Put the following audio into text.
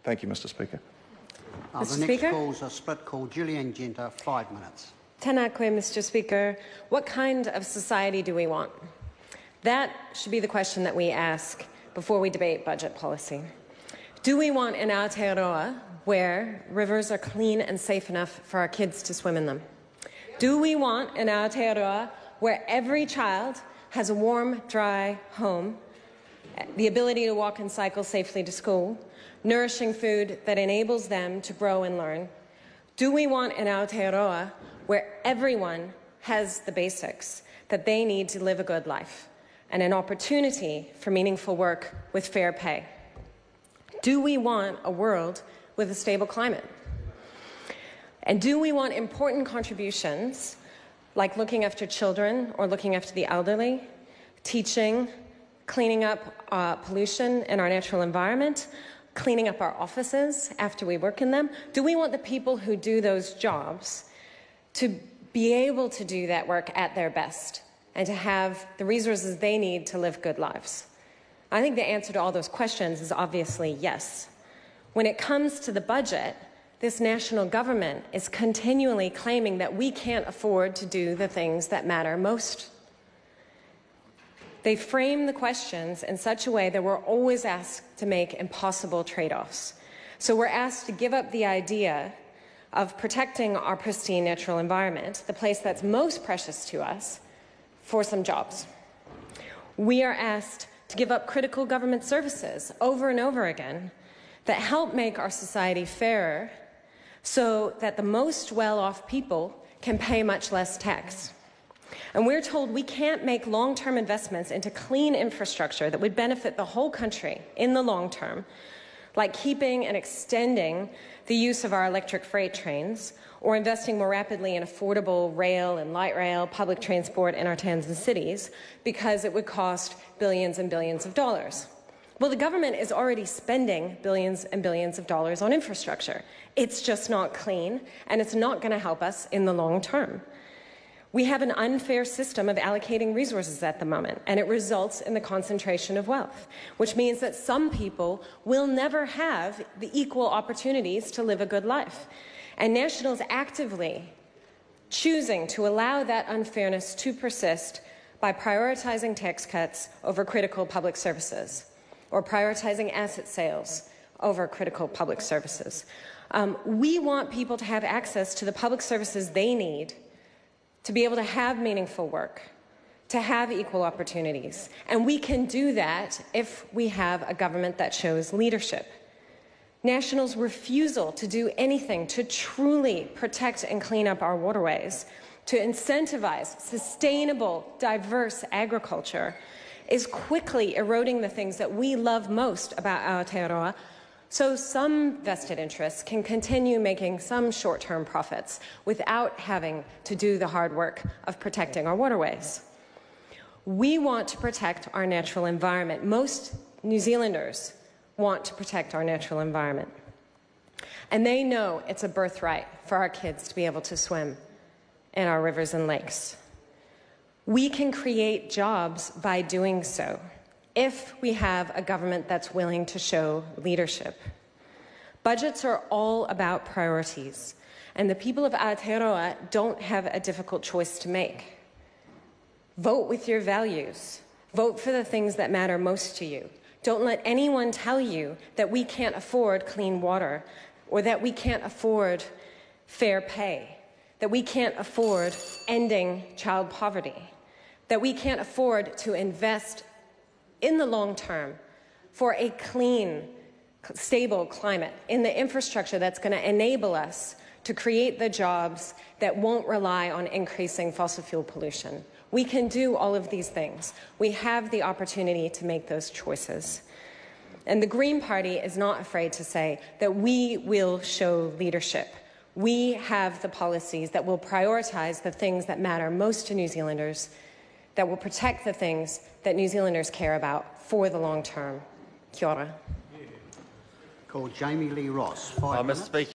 Thank you, Mr Speaker. The next call is a split call. Julian Genter, 5 minutes. Tēnā koe, Mr Speaker. What kind of society do we want? That should be the question that we ask before we debate budget policy. Do we want an Aotearoa where rivers are clean and safe enough for our kids to swim in them? Do we want an Aotearoa where every child has a warm, dry home, the ability to walk and cycle safely to school, nourishing food that enables them to grow and learn? Do we want an Aotearoa where everyone has the basics that they need to live a good life and an opportunity for meaningful work with fair pay? Do we want a world with a stable climate? And do we want important contributions like looking after children or looking after the elderly, teaching, cleaning up pollution in our natural environment, cleaning up our offices after we work in them? Do we want the people who do those jobs to be able to do that work at their best and to have the resources they need to live good lives? I think the answer to all those questions is obviously yes. When it comes to the budget, this national government is continually claiming that we can't afford to do the things that matter most. They frame the questions in such a way that we're always asked to make impossible trade-offs. So we're asked to give up the idea of protecting our pristine natural environment, the place that's most precious to us, for some jobs. We are asked to give up critical government services over and over again that help make our society fairer so that the most well-off people can pay much less tax. And we're told we can't make long-term investments into clean infrastructure that would benefit the whole country in the long term, like keeping and extending the use of our electric freight trains or investing more rapidly in affordable rail and light rail public transport in our towns and cities, because it would cost billions and billions of dollars. Well, the government is already spending billions and billions of dollars on infrastructure. It's just not clean, and it's not going to help us in the long term. We have an unfair system of allocating resources at the moment, and it results in the concentration of wealth, which means that some people will never have the equal opportunities to live a good life. And Nationals actively choosing to allow that unfairness to persist by prioritizing tax cuts over critical public services, or prioritizing asset sales over critical public services. We want people to have access to the public services they need to be able to have meaningful work, to have equal opportunities. And we can do that if we have a government that shows leadership. Nationals' refusal to do anything to truly protect and clean up our waterways, to incentivize sustainable, diverse agriculture, is quickly eroding the things that we love most about Aotearoa, so some vested interests can continue making some short-term profits without having to do the hard work of protecting our waterways. We want to protect our natural environment. Most New Zealanders want to protect our natural environment. And they know it's a birthright for our kids to be able to swim in our rivers and lakes. We can create jobs by doing so if we have a government that's willing to show leadership. Budgets are all about priorities, and the people of Aotearoa don't have a difficult choice to make. Vote with your values. Vote for the things that matter most to you. Don't let anyone tell you that we can't afford clean water, or that we can't afford fair pay, that we can't afford ending child poverty, that we can't afford to invest in the long term for a clean, stable climate, in the infrastructure that's going to enable us to create the jobs that won't rely on increasing fossil fuel pollution. We can do all of these things. We have the opportunity to make those choices. And the Green Party is not afraid to say that we will show leadership. We have the policies that will prioritize the things that matter most to New Zealanders, that will protect the things that New Zealanders care about for the long term. Kia ora. Call Jamie Lee Ross. 5 minutes. Mr. Speaker.